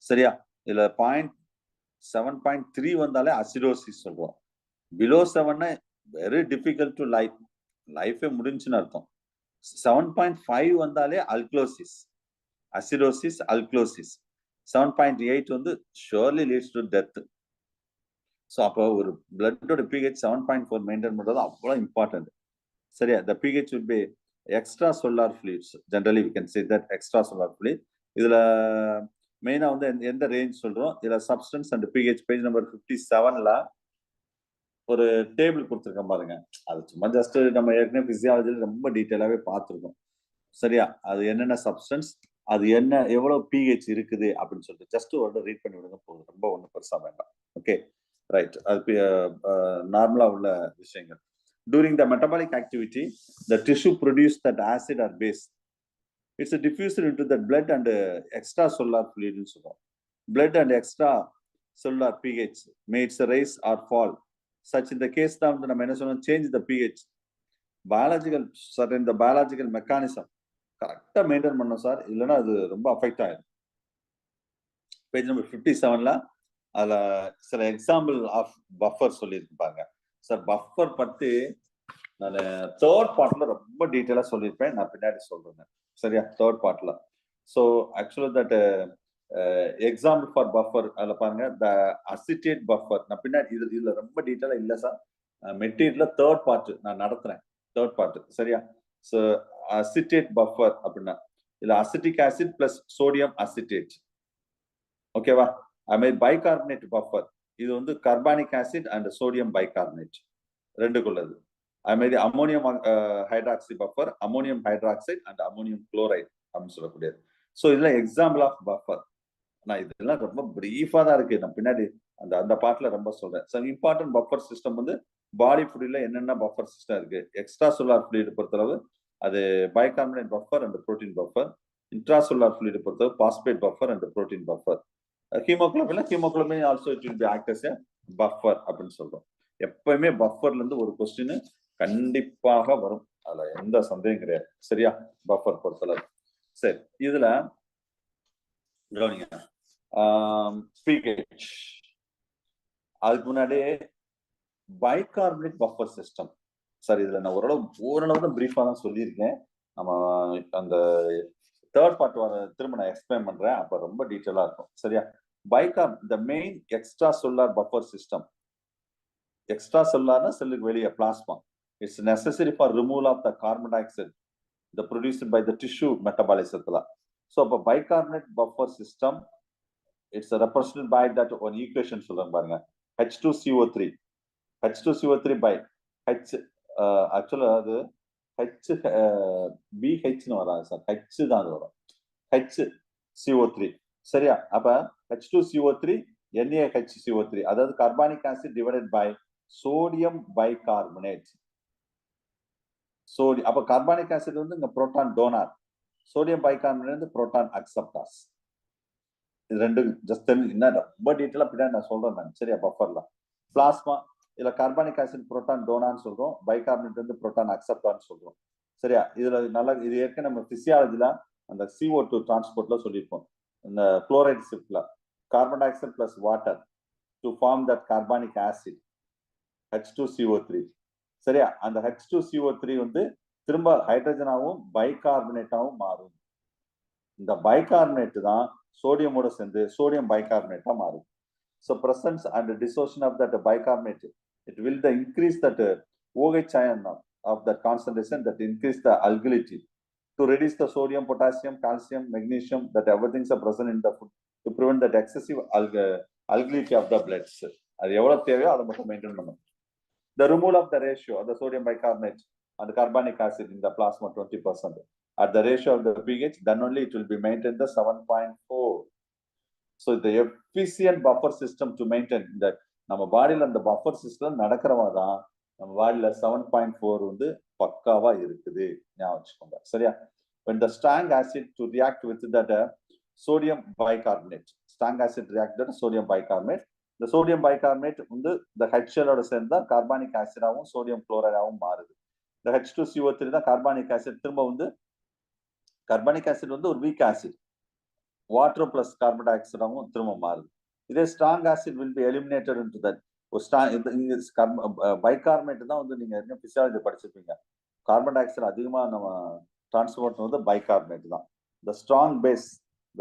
சரியா? இதுல 7.3 வந்தாலே அசிடோசிஸ் சொல்றோம். Below 7 very difficult to life, லைஃபே முடிஞ்சுன்னு அர்த்தம். 7.5 வந்தாலே அல்க்ளோசிஸ், அசிடோசிஸ், அல்க்ளோசிஸ். 7.8 வந்து surely leads to death. So அப்போ ஒரு பிளட்டோட pH 7.4 மெயின்டைன் பண்றது அவ்வளவு இம்பார்ட்டன்ட். சரியா? the pH will be extra solar fluids. Generally we can say that extra solar fluid. இதுல மெயினா வந்து எந்த ரேஞ்ச் சொல்றோம்? இதுல substance and pH page number 57ல ஒரு டேபிள் கொடுத்துருக்கேன் பாருங்க. அது சும்மா ஜஸ்ட் நம்ம ஏற்கனவே பிசியாலஜில ரொம்ப டீட்டெயிலாவே பார்த்துருக்கோம். சரியா? அது என்னென்ன சப்ஸ்டன்ஸ், அது என்ன எவ்வளவு pH இருக்குது அப்படின்னு சொல்லிட்டு ஜஸ்ட் ஒரு ரீட் பண்ணி விடுங்க போதும். ரொம்ப ஒன்றும் பெருசா வேண்டாம். Okay, right. அது நார்மலா உள்ள விஷயங்கள். During the metabolic activity, the tissue produces that acid or base. It's diffused into the blood and extracellular fluid. Blood and extracellular pH may rise or fall. Such in the case of the change the pH. Biological, certain the biological mechanism correct maintain பண்ணணும் sir, இல்லைன்னா அது ரொம்ப affect ஆயிடும். Page number 57ல அதுல சில example of buffer சொல்லியிருக்கு பாருங்க sir. Buffer பத்தி நான் தேர்ட் பார்ட்ல ரொம்ப டீட்டெயிலா சொல்லியிருப்பேன். நான் பின்னாடி சொல்றேன். சரியா? தேர்ட் பார்ட்ல. ஸோ ஆக்சுவலா தட் எக்ஸாம்பிள் ஃபார் பஃபர் அதுல பாருங்க, த அசிட்டேட் பஃபர். நான் பின்னாடி இதுல ரொம்ப டீட்டெயிலா இல்லை சார். மெட்டீரியல்ல தேர்ட் பார்ட் நான் நடத்துறேன். Third part. சரியா? ஸோ அசிட்டேட் பஃபர் அப்படின்னா இதுல acetic acid plus sodium acetate. ஓகேவா? அது மாதிரி பைகார்பனேட் பஃபர், இது வந்து carbonic acid and sodium bicarbonate ரெண்டுக்குள்ளது. அது மாதிரி ammonium hydroxy buffer, ammonium hydroxide and ammonium chloride அப்படின்னு சொல்லக்கூடியது. ஸோ இதெல்லாம் எக்ஸாம்பிள் ஆஃப் பஃபர். நான் இதெல்லாம் ரொம்ப பிரீஃபா தான் இருக்கு. நான் பின்னாடி அந்த பார்ட்ல ரொம்ப சொல்றேன். ஸோ இம்பார்ட்டன்ட் பஃபர் சிஸ்டம் வந்து பாடி ஃபுட்ல என்னென்ன பஃபர் சிஸ்டம் இருக்கு. எக்ஸ்ட்ரா சோலார் ஃப்ளூயிட் பொறுத்தளவு அது bicarbonate buffer and protein buffer. Intracellular fluid பொறுத்தளவு phosphate buffer and protein buffer. Haemoglobin also it will be act as a buffer அப்படின்னு சொல்றோம். எப்பவுமே பஃபர்ல இருந்து ஒரு கொஸ்டின் கண்டிப்பாக வரும், அதுல எந்த சந்தேகம் கிடையாது. சரியா? பஃபர் பொறுத்தளவு. சரி, இதுல கவனிங்க. pH. அதுக்கு முன்னாடி பைகார்பனேட் பஃபர் சிஸ்டம். சார் இதுல நான் ஓரளவு தான் பிரீஃபா தான் சொல்லியிருக்கேன். நம்ம அந்த தேர்ட் பார்ட் வர திரும்ப நான் எக்ஸ்பிளைன் பண்றேன். அப்ப ரொம்ப டீட்டெயிலா இருக்கும். சரியா? the main extracellular buffer system. Extracellular செல்லுக்கு வெளியே plasma. It's necessary for removal of the carbon dioxide produced by the tissue metabolism. So அப்ப bicarbonate buffer system, it's represented by that one equation சொல்றேன் பாருங்க. H2CO3. H2CO3 by H, actually அது H BH னு வராது sir. H தான் வரும். HCO3. சரியா? அப்ப H2CO3 NaHCO3, அதாவது carbonic acid divided by sodium bicarbonate. Sodium அப்ப கார்பானிக் ஆசிட் வந்து இங்க புரோட்டான் டோனார், சோடியம் பைகார்பனேட் வந்து புரோட்டான் அக்செப்டார்ஸ். இது ரெண்டு ஜஸ்ட் என்ன ரொம்ப டீட்டெயிலா பின்னாடி நான் சொல்றேன் நான். சரியா? பஃபர்ல பிளாஸ்மா, இதுல கார்பானிக் ஆசிட் புரோட்டான் டோனான்னு சொல்றோம், பைகார்பனேட் வந்து புரோட்டான் அக்செப்டார்னு சொல்றோம். சரியா? இதுல நல்லா இது ஏற்கனவே நம்ம பிசியாலஜில அந்த CO2 டிரான்ஸ்போர்ட்ல சொல்லியிருப்போம். இந்த குளோரைட் ஷிப்ட்ல carbon dioxide plus water to form that carbonic acid H2CO3. சரியா? அந்த H2CO3 வந்து திரும்ப ஹைட்ரஜனாவும் பைகார்பனேட்டாவும் மாறும். இந்த பைகார்பனேட் தான் சோடியமோட சேர்ந்து சோடியம் பைகார்பனேட்டா மாறும். So presence and dissociation of that bicarbonate, it will increase that OH ion of that concentration, that increase the alkalinity to reduce the sodium, potassium, calcium, magnesium, that everything is present in the food to prevent that excessive alkalinity of the blood. அது எவ்வளவு தேவையோ அதை மட்டும் maintain பண்ணும். The removal of the ratio of the sodium bicarbonate and the carbonic acid in the plasma 20% at the ratio of the pH, then only it will be maintained the 7.4. So the efficient buffer system to maintain that நம்ம பாடியில அந்த buffer system நடக்கிறவா தான் நம்ம பாடியில 7.4 வந்து பக்காவா இருக்குது. ஞாபகம் வச்சுக்கோங்க. சரியா? When the strong acid to react with that sodium bicarbonate, strong acid react with sodium bicarbonate, the sodium bicarbonate வந்து இந்த HCl ஓட சேர்ந்தா கார்பானிக் ஆசிடாவும் சோடியம் குளோரைடாவும் மாறுது. இந்த H2CO3 தான் கார்பானிக் ஆசிட் திரும்ப வந்து கார்பானிக் ஆசிட் வந்து ஒரு weak acid water plus carbon டை ஆக்சைடாகவும் திரும்ப மாறுது. இதே strong acid will be eliminated into that. ஒரு பைகார்பனேட் தான் வந்து நீங்க என்ன பிசியாலஜி படிச்சிருப்பீங்க. கார்பன் டை ஆக்சைடு அதிகமா நம்ம டிரான்ஸ்போர்ட் வந்து பைகார்பனேட் தான். The strong base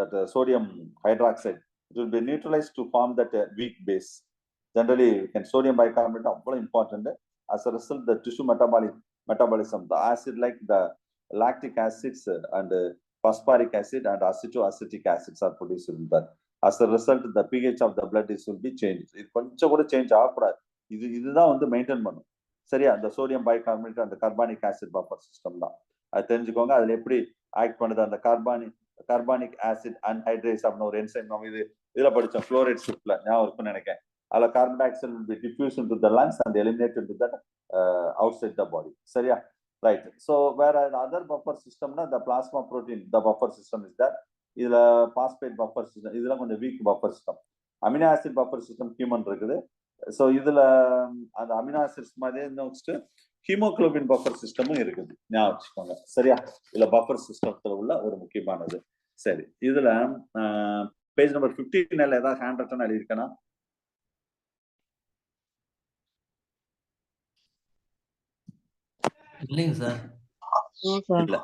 that sodium hydroxide it will be neutralized to form that weak base. Generally sodium bicarbonate அவ்வளவு important. As a result the tissue metabolism, the acid like the lactic acids and phosphoric acid and acetoacetic acids are produced in that. As a result the pH of the blood will be changed. இது கொஞ்சம் கூட change ஆகக்கூடாது. இதுதான் வந்து maintain பண்ணும். சரியா? அந்த sodium bicarbonate அந்த கார்பானிக் ஆசிட் பஃபர் சிஸ்டம் தான். அது தெரிஞ்சுக்கோங்க. அதுல எப்படி ஆக்ட் பண்ணுது அந்த கார்பானிக் ஆசிட் அன்ஹைட்ரேஸ் அப்படின்னு ஒரு என்சைம் நம்ம இதுல படிச்சோம் குளோரைட் ஷிப்ட்ல. ஞாபகம் இருக்குன்னு நினைக்கிறேன். அதுல carbon di oxide will be diffused into the lungs and eliminated into that outside the body. சரியா? Right. So whereas other buffer systemனா the plasma protein, the buffer system is that. இதுல phosphate buffer system, இதெல்லாம் கொஞ்சம் week buffer system. Amino acid buffer system human இருக்குது. So இதுல அந்த amino acids மாதிரியே next haemoglobin buffer சிஸ்டமும் இருக்குது. ஞாபகம் வச்சுக்கோங்க. சரியா? இதுல பஃபர் சிஸ்டத்துல உள்ள ஒரு முக்கியமானது. சரி, இதுல பேஜ் நம்பர் 15 ஏதாவது ஹேண்ட் ரைட்டன் எழுதியிருக்கேனா? இல்லைங்க சார். இல்ல.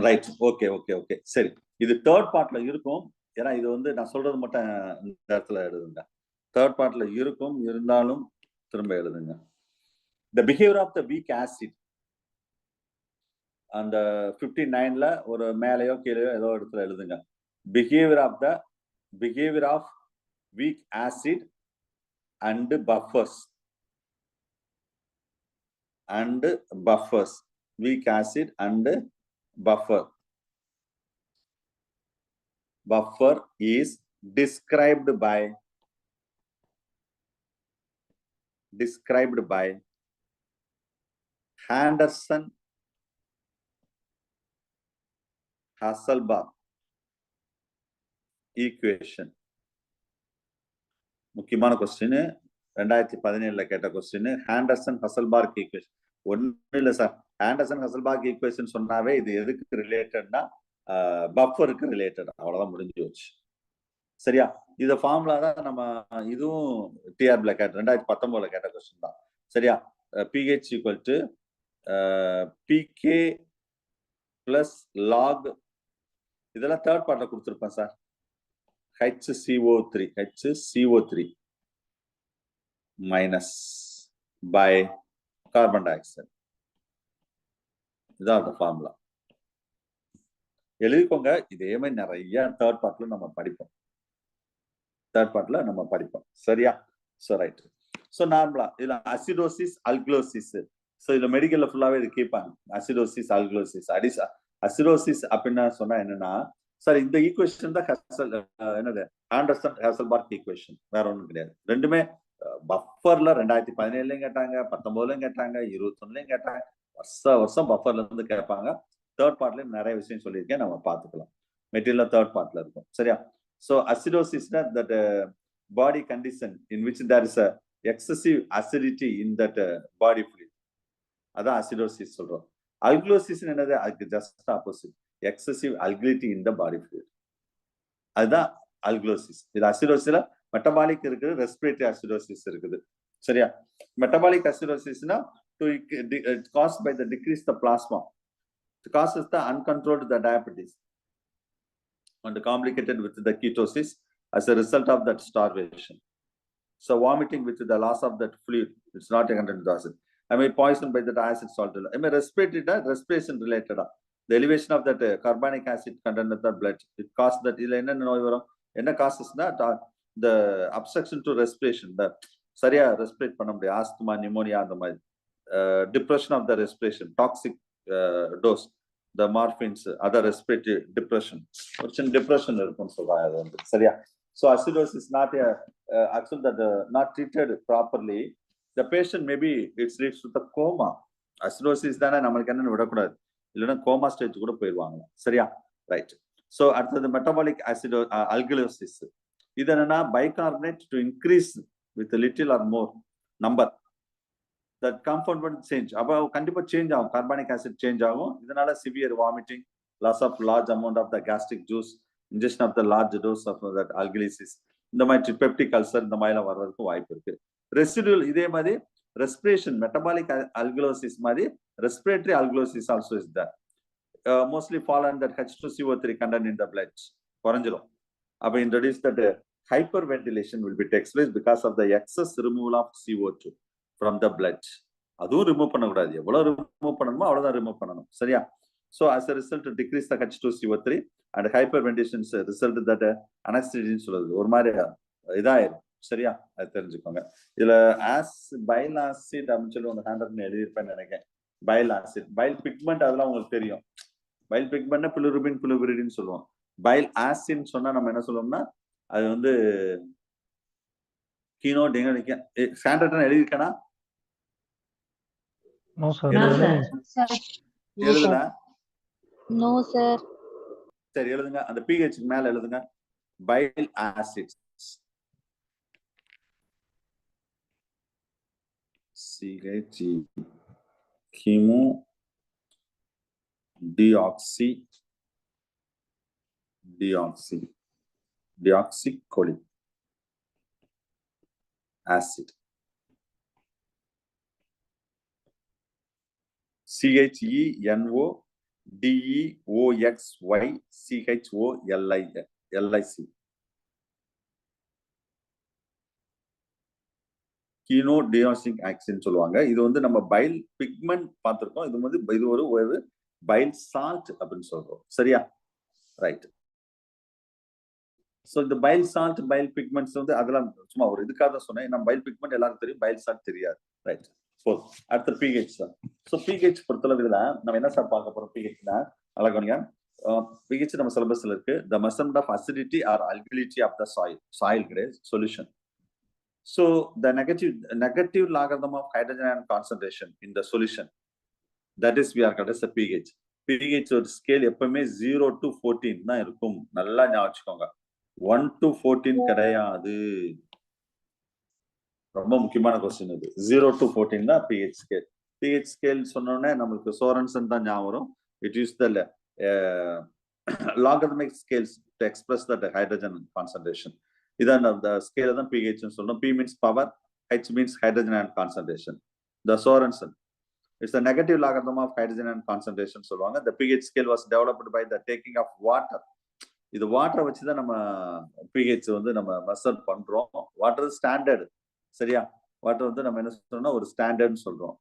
ரைட். Okay okay okay. சரி, இது தேர்ட் பார்ட்ல இருக்கும். ஏன்னா இது வந்து நான் சொல்றது மட்டும் இந்த இடத்துல எழுதுங்க. தேர்ட் பார்ட்ல இருக்கும், இருந்தாலும் திரும்ப எழுதுங்க. The behavior of the weak acid அந்த 59ல ஒரு மேலையோ கீழையோ ஏதோ இடத்துல எழுதுங்க. Behavior of weak acid and buffers. Weak acid and buffer. Buffer is described by Henderson-Hasselbalch equation. முக்கியமான கொஸ்டின், 2017ல கேட்ட கொஸ்டின். ஹேண்டர்சன்-ஹசல்பார்க் ஈக்குவேஷன். ஒன்னும் இல்ல சார், ஹேண்டர்சன்-ஹசல்பார்க் ஈக்குவேஷன் சொன்னாவே இது எதுக்கு ரிலேட்டட்னா பஃபருக்கு ரிலேட்டட். அவ்வளவுதான், முடிஞ்சு போச்சு. சரியா? இந்த ஃபார்முலா தான் நம்ம இதுவும் டிஆர்பில கேட்ட 2019ல கேட்ட கொஸ்டின் தான். சரியா? pH equal to pK plus log, இதெல்லாம் தேர்ட் பார்ட்ல கொடுத்துருப்பேன் sir. HCO3 minus by carbon dioxide. இதான் அந்த ஃபார்முலா. எழுதிக்கோங்க. இதே மாதிரி நிறைய தேர்ட் பார்ட்ல நம்ம படிப்போம். சரியா? So right. சோ நார்மலா இதுல அசிடோசிஸ், அல்கலோசிஸ். சோ இதுல மெடிக்கல்ல ஃபுல்லாவே இது கேட்பாங்க. Acidosis, alkalosis. அசிடோசிஸ் அப்படின்னா சொன்னா என்னன்னா, சார் இந்த ஈக்குவேஷன் தான் என்னது ஆண்டர்சன்-ஹசல்பார்க் ஈக்குவேஷன், வேற ஒண்ணும் கிடையாது. ரெண்டுமே பஃபர்ல 2017லயும் கேட்டாங்க, 19லயும் கேட்டாங்க, 21லயும் கேட்டாங்க. வருஷம் பஃபர்ல இருந்து கேட்பாங்க. தேர்ட் பார்ட்லயும் நிறைய விஷயம் சொல்லியிருக்கேன், நம்ம பார்த்துக்கலாம். மெட்டீரியல் தேர்ட் பார்ட்ல இருக்கும். சரியா? So acidosis is that body condition in which there is a excessive acidity in that body fluid. அதான் acidosis சொல்றோம். அல்குலோசிஸ் என்னது? அதுக்கு just opposite, excessive alkalinity in the body fluid. அதுதான் அல்குலோசிஸ். இது அசிடோசிஸ்ல மெட்டபாலிக் இருக்குது, ரெஸ்பிரேட்டரி அசிடோசிஸ் இருக்குது. சரியா? மெட்டபாலிக் அசிடோசிஸ்னா caused by the decrease the plasma. It causes the uncontrolled the diabetes and complicated with the ketosis as a result of that starvation. So vomiting with the loss of that fluid, it's not a content acid. I mean poisoned by that acid salt. I mean respiratory, respiration related. The elevation of that carbonic acid content in the blood, it causes that. Enna causes that the obstruction to respiration, the சரியா ரெஸ்பிரேட் பண்ண முடியாது, asthma, pneumonia அந்த மாதிரி, depression of the respiration, toxic dose, the morphines, other respiratory depression, ஒரு சின்ன depression இருக்கும்னு சொல்றாங்க. அது வந்து சரியா. So acidosis not actually that not treated properly, the patient maybe it leads to the coma. Acidosis தானே நமக்கு என்னன்னு விடக்கூடாது, இல்லைன்னா கோமா ஸ்டேஜ் கூட போயிடுவாங்க. சரியா? ரைட். ஸோ அடுத்தது மெட்டபாலிக் அல்கலோசிஸ். இது என்னன்னா bicarbonate to increase with a little or more number, that compound will change. அப்போ கண்டிப்பா சேஞ்ச் ஆகும், கார்பானிக் ஆசிட் சேஞ்ச் ஆகும். இதனால severe vomiting, loss of large amount of the gastric juice, ingestion of the large dose of that alkalosis, இந்த மாதிரி ட்ரிபெப்டிக் ulcer இந்த மாதிரிலாம் வர்றதுக்கு வாய்ப்பு இருக்கு. ரெசிடுவல் இதே மாதிரி ரெஸ்பிரேஷன், மெட்டபாலிக் அல்கலோசிஸ் மாதிரி respiratory alkalosis also is there. Mostly fall and that H2CO3 content in the blood குறைஞ்சிரும். அப்போ introduce that hyperventilation will be takes place because of the excess removal of CO2 from the blood. அதுவும் remove பண்ணக்கூடாது, எவ்வளவு remove பண்ணணுமோ அவ்வளவுதான் remove பண்ணணும். சரியா? So as a result to decrease the H2CO3 and hyperventilation result that anesthesia சொல்லுது ஒரு மாதிரி இதாயிரும். சரியா? அது தெரிஞ்சுக்கோங்க. இதுல பைல் ஆசிட் அப்படின்னு சொல்லி ஒன்று ஹேண்டல் எழுதியிருப்பேன்னு நினைக்கிறேன். பைல் ஆசிட், பைல் பிக்மெண்ட் அதெல்லாம் உங்களுக்கு தெரியும். பைல் பிக்மெண்ட்னா பிலிருபின், பிலிருபிரின்னு சொல்லுவோம். பைல் ஆசிட்னு சொன்னா நம்ம என்ன சொல்லுவோம்னா அது வந்து கீனோ டெங்கா ஸ்டாண்டர்ட் எழுதிருக்கேனா? No sir. எழுதல? No sir. சரி எழுதுங்க, அந்த pH மேல எழுதுங்க. பைல் ஆசிட், CH ஹீமோ deoxycholic acid, CHENODEOXYCHOLIC, கீனோடியாசிக் ஆக்சின் சொல்லுவாங்க. இது வந்து நம்ம பைல் பிக்மெண்ட் பார்த்திருக்கோம். இது வந்து இது ஒரு பைல் சால்ட் அப்படின்னு சொல்றோம். சரியா? ரைட். ஸோ இந்த பைல் சால்ட், பைல் பிக்மெண்ட்ஸ் வந்து அதெல்லாம் சும்மா ஒரு இதுக்காக தான் சொன்னேன். நம்ம பைல் பிக்மெண்ட் எல்லாருக்கும் தெரியும், பைல் சால்ட் தெரியாது. ரைட். அடுத்த pH சார். ஸோ pH பொறுத்தளவு இதுல நம்ம என்ன சார் பார்க்க போறோம்? pHனா நல்லா கவனிங்க. pH நம்ம சிலபஸ்ல இருக்கு. The measurement of acidity or alkalinity of the soil grade solution. So the negative logarithm of hydrogen ion concentration in the solution, that is we are called as the pH. pH ஒரு scale எப்பவுமே 0 to 14 தான் இருக்கும். நல்லா ஞாபகம் வச்சுக்கோங்க. 1 to 14 கிடையாது. ரொம்ப முக்கியமான கொஸ்டின் இது. 0 to 14 தான் pH ஸ்கேல். pH ஸ்கேல் சொன்னோடனே நம்மளுக்கு சோரன்சன் தான் ஞாபகம் வரும். It is the logarithmic scales to express that hydrogen concentration. இதான் the scale தான் pH ன்னு சொல்றோம். P means power, H means hydrogen ion concentration. The Sorensen, it's the negative logarithm of hydrogen ion concentration சொல்லுவாங்க. The pH scale was developed by the taking of water. இது வாட்டரை வச்சு தான் நம்ம pH வந்து நம்ம மெஷர் பண்றோம். Water standard. சரியா? வாட்டர் வந்து நம்ம என்ன சொல்றோம்னா ஒரு ஸ்டாண்டர்ட்னு சொல்றோம்.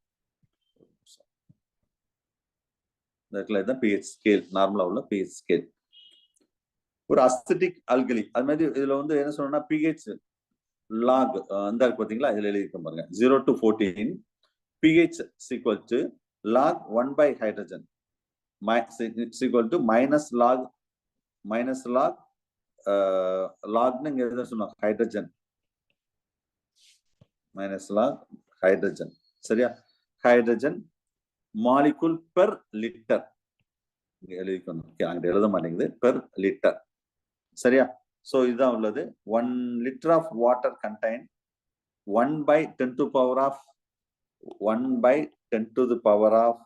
இதுதான் pH ஸ்கேல், நார்மலா உள்ள pH ஸ்கேல். ஒரு அசிட்டிக் அல்கலி அது மாதிரி இதுல வந்து என்ன சொல்லணும்னா pH log அந்த பாத்தீங்களா, இதுல எழுதிருக்க பாருங்க. 0 to 14 pH is equal to log 1 by hydrogen, is equal to minus log log எது சொன்னோம் ஹைட்ரஜன், மைனஸ் லாக் ஹைட்ரஜன். சரியா? ஹைட்ரஜன் மாலிகுல் பெர் லிட்டர் எழுதிக்கணும். அங்க எழுத மாட்டேங்குது. Per litre. சரியா? சோ இதுதான் உள்ளது. 1 liter of water contain 1 by 10 to the power of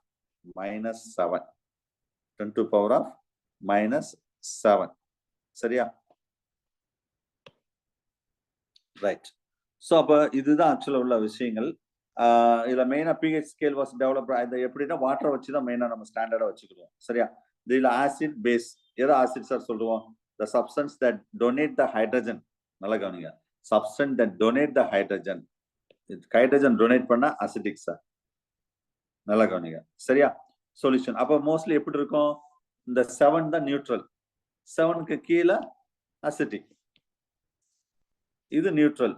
-7. 10 to power of -7. சரியா? ரைட். ஸோ அப்போ இதுதான் ஆக்சுவலாக உள்ள விஷயங்கள். இதுல மெயினா pH ஸ்கேல் வாஸ் டெவலப். அது எப்படின்னா வாட்டரை வச்சு தான் மெயினா நம்ம ஸ்டாண்டர்டா வச்சுக்கிடுவோம். சரியா? இதுல ஆசிட் பேஸ் எதை ஆசிட் சார் சொல்லுவோம்? the substance that donate the hydrogen. நல்லா கவனிங்க. substance that donate the hydrogen. Hydrogen donate பண்ணா அசிடிக் சார். நல்லா கவனிங்க. சரியா? சொல்யூஷன் அப்ப மோஸ்ட்லி எப்படி இருக்கும்? இந்த 7 தான் நியூட்ரல். 7க்கு கீழே அசிடிக். இது நியூட்ரல்.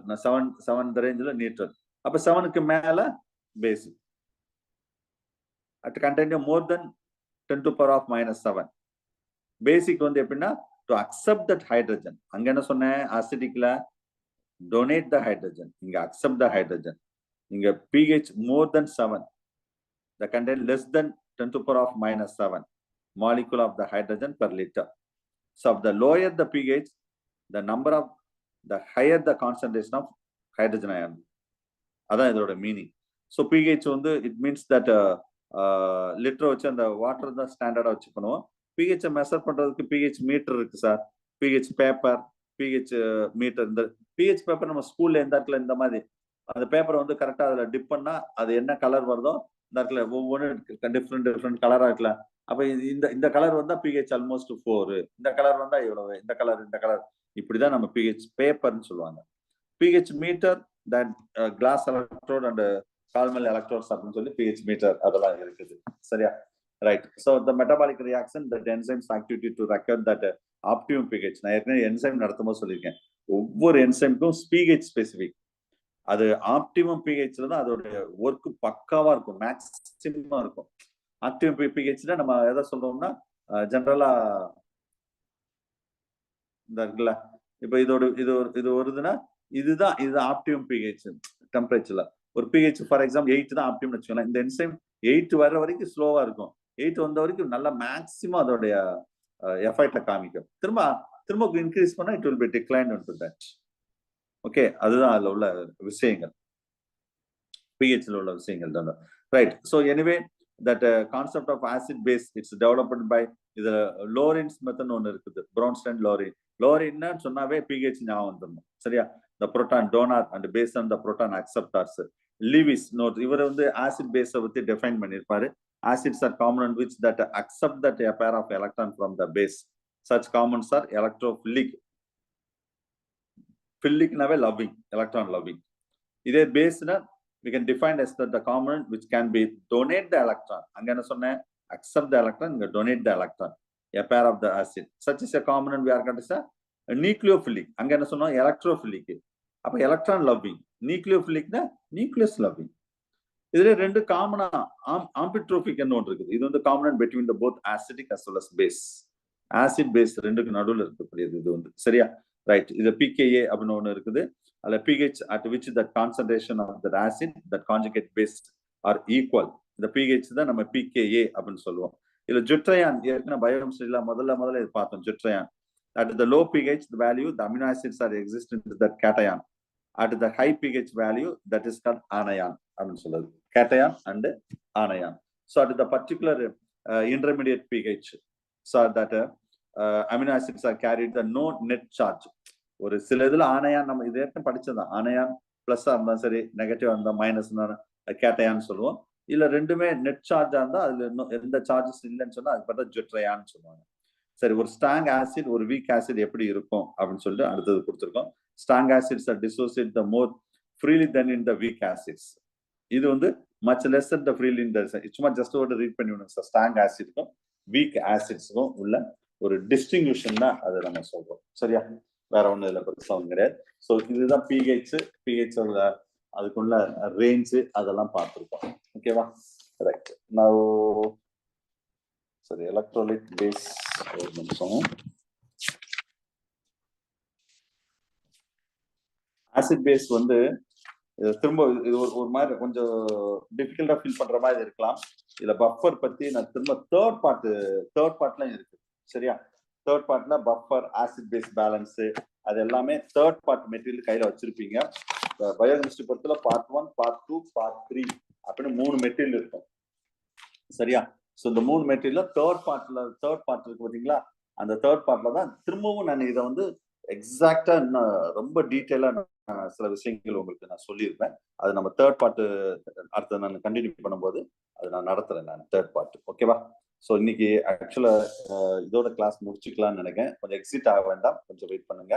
7 ரேஞ்சில் நியூட்ரல். அப்ப 7க்கு மேல பேசிக். at contain more than 10 to power of -7. பேசிக் வந்து எப்படின்னா to accept that hydrogen. அங்க என்ன சொன்னேன்? அசிடிக்ல donate the hydrogen. இங்க accept the hydrogen. இங்க pH more than 7. the contain less than 10 to power of -7 molecule of the hydrogen per liter. So the lower the pH, the number of the higher the concentration of hydrogen ion. அதான் இதோட meaning. So pH வந்து it means that litre வச்சு அந்த water தான் ஸ்டாண்டர்டா வச்சு பண்ணுவோம். pH measure பண்றதுக்கு pH மீட்டர் இருக்கு sir. pH paper, pH meter. இந்த pH பேப்பர் நம்ம ஸ்கூல்ல எந்த இடத்துல இந்த மாதிரி அந்த பேப்பரை வந்து கரெக்டா அதுல டிப் பண்ணா அது என்ன கலர் வருதோ இந்த இடத்துல ஒவ்வொன்றும் டிஃப்ரெண்ட் கலரா இருக்குல்ல. அப்ப இந்த கலர் வந்தா pH ஆல்மோஸ்ட் 4, இந்த கலர் வந்தா இவ்வளவு, இந்த கலர் இப்படிதான் நம்ம pH பேப்பர்னு சொல்லுவாங்க. pH meter, that glass electrode and calomel electrodes அப்படின்னு சொல்லி pH மீட்டர் அதெல்லாம் இருக்குது. சரியா? Right. So the metabolic reaction that enzymes activity to record that optimum pH. நான் ஏற்கனவே என்சைம் நடத்தும்போது சொல்லியிருக்கேன். ஒவ்வொரு என்சைமுக்கும் pH ஸ்பெசிபிக். அது ஆப்டிமம் pHல தான் அதோடைய ஒர்க் பக்காவா இருக்கும், மேக்சிமமா இருக்கும். ஆக்டிவ் pHல நம்ம எதை சொல்றோம்னா ஜெனரலா இந்த இருக்குல்ல, இப்ப இது வருதுன்னா இதுதான் ஆப்டிமம் pH டெம்பரேச்சர்ல. ஒரு pH ஃபார் எக்ஸாம்பிள் 8 தான் ஆப்டிமம் வச்சுக்கலாம். இந்த என்சைம் 8 வர்ற வரைக்கும் ஸ்லோவா இருக்கும். 8 வந்த வரைக்கும் நல்ல மேக்சிமம் அதோடைய எஃபெக்ட காமிக்கும். திரும்ப இன்க்ரீஸ் பண்ணா it will B decline to that. Okay, அதுதான் அதுல உள்ள விஷயங்கள், pHல உள்ள விஷயங்கள் தான். Right. So anyway that concept of acid base it's developed by இது லோரின்ஸ் மெத்தட் ஒன்று இருக்குது. ப்ரோன்ஸ்டன் லோரின்னு சொன்னாவே pH ஞாபகம் வந்துடணும். சரியா? the proton donor and based on the proton acceptors. Lewis note இவர் வந்து ஆசிட் பேஸை பத்தி டிஃபைன் பண்ணியிருப்பாரு. acids are components which that accept that a pair of electron from the base. such compounds are electrophilic. philic-நாவே loving, electron loving. இதே பேஸ்னா we can define as the component which can be donate the electron. அங்க என்ன சொன்னேன்? accept the electron, இங்க donate the electron, a pair of the acid. such is a component we are going to say nucleophilic. அங்க என்ன சொன்னோம்? electrophilic. அப்ப electron loving. nucleophilic-னா nucleus loving. இதுல ரெண்டு காமனா ஆம்பிட்ரோபிக் என்ன ஒன்று இருக்குது. இது வந்து common between the both acidic as well as base. Acid base ரெண்டுக்கு நடுவில் இருக்கக்கூடியது இது வந்து. சரியா? ரைட். இது pKa அப்படின்னு ஒன்று இருக்குது. அல்ல pH at which the concentration of the acid that conjugate base are equal. இந்த pH தான் நம்ம pKa அப்படின்னு சொல்லுவோம். இதுல ஜுட்ரையான் ஏற்கனவே பயோகெமிஸ்ட்ரியில முதல்ல இது பார்த்தோம். ஜுட்ரையான் at the low pH the value the amino acids are existent in that cation. at the high pH value that is called anion அப்படின்னு சொல்லுது. cation and anion. So at the particular intermediate pH so that amino acids are carried the no net charge. ஒரு சில இதுல ஆனையான் நம்ம இது ஏற்கனவே படிச்சதான். ஆனையான் பிளஸ்ஸா இருந்தா சரி, நெகட்டிவா இருந்தா மைனஸ் கேட்டையான்னு சொல்லுவோம். இல்ல ரெண்டுமே நெட் சார்ஜா இருந்தா அதுல எந்த சார்ஜஸ் இல்லைன்னு சொன்னா அது பார்த்தா ஜுட்ரையான்னு சொல்லுவாங்க. சரி, ஒரு ஸ்ட்ராங் ஆசிட் ஒரு வீக் ஆசிட் எப்படி இருக்கும் அப்படின்னு சொல்லிட்டு அடுத்தது கொடுத்துருக்கோம். Strong acids are dissociate the more freely then in the weak acids. இது வந்து much less the freely in the சும்மா ஜஸ்ட் ஒரு ரீட் பண்ணி விடுங்க சார். ஸ்ட்ராங் ஆசிட்க்கும் வீக் ஆசிட்ஸ்க்கும் உள்ள ஒரு டிஸ்டிங்விஷன் தான் அதை நம்ம சொல்றோம். சரியா? வேற ஒண்ணு இதுல பெருசாவும் கிடையாது. ஸோ இதுதான் pH அதுக்குள்ள ரேஞ்சு அதெல்லாம் பார்த்துருக்கோம். ஓகேவா? ரைட். நான் சரி, எலக்ட்ரோலைட் பேஸ் ஒரு நிமிஷம். ஆசிட் பேஸ் வந்து திரும்ப இது ஒரு மாதிரி கொஞ்சம் டிஃபிகல்ட்டா ஃபீல் பண்ற மாதிரி இருக்கலாம். இதுல பஃபர் பத்தி நான் திரும்ப தேர்ட் பார்ட்ல இருக்கு. சரியா? தேர்ட் பார்ட்ல பஃபர், ஆசிட் பேஸ் பேலன்ஸ், அது எல்லாமே தேர்ட் பார்ட் மெட்டீரியல் கையில வச்சிருப்பீங்க. பயோகெமிஸ்ட்ரி பொறுத்தல பார்ட் 1, பார்ட் 2, பார்ட் 3 அப்படின்னு 3 மெட்டீரியல் இருக்கும். சரியா? ஸோ இந்த 3 மெட்டீரியல் தேர்ட் பார்ட் இருக்கு பாத்தீங்களா? அந்த தேர்ட் பார்ட்ல தான் திரும்பவும் நான் இதை வந்து எக்ஸாக்டா ரொம்ப டீட்டெயிலா சில விஷயங்கள் உங்களுக்கு நான் சொல்லியிருப்பேன். அது நம்ம தேர்ட் பார்ட் அடுத்து நான் கண்டினியூ பண்ணும்போது அது நான் நடத்துறேன் நான் தேர்ட் பார்ட். ஓகேவா? ஸோ இன்னைக்கு ஆக்சுவலா இதோட கிளாஸ் முடிச்சுக்கலாம்னு நினைக்கிறேன். கொஞ்சம் எக்ஸிட் ஆக வேண்டாம், கொஞ்சம் வெயிட் பண்ணுங்க.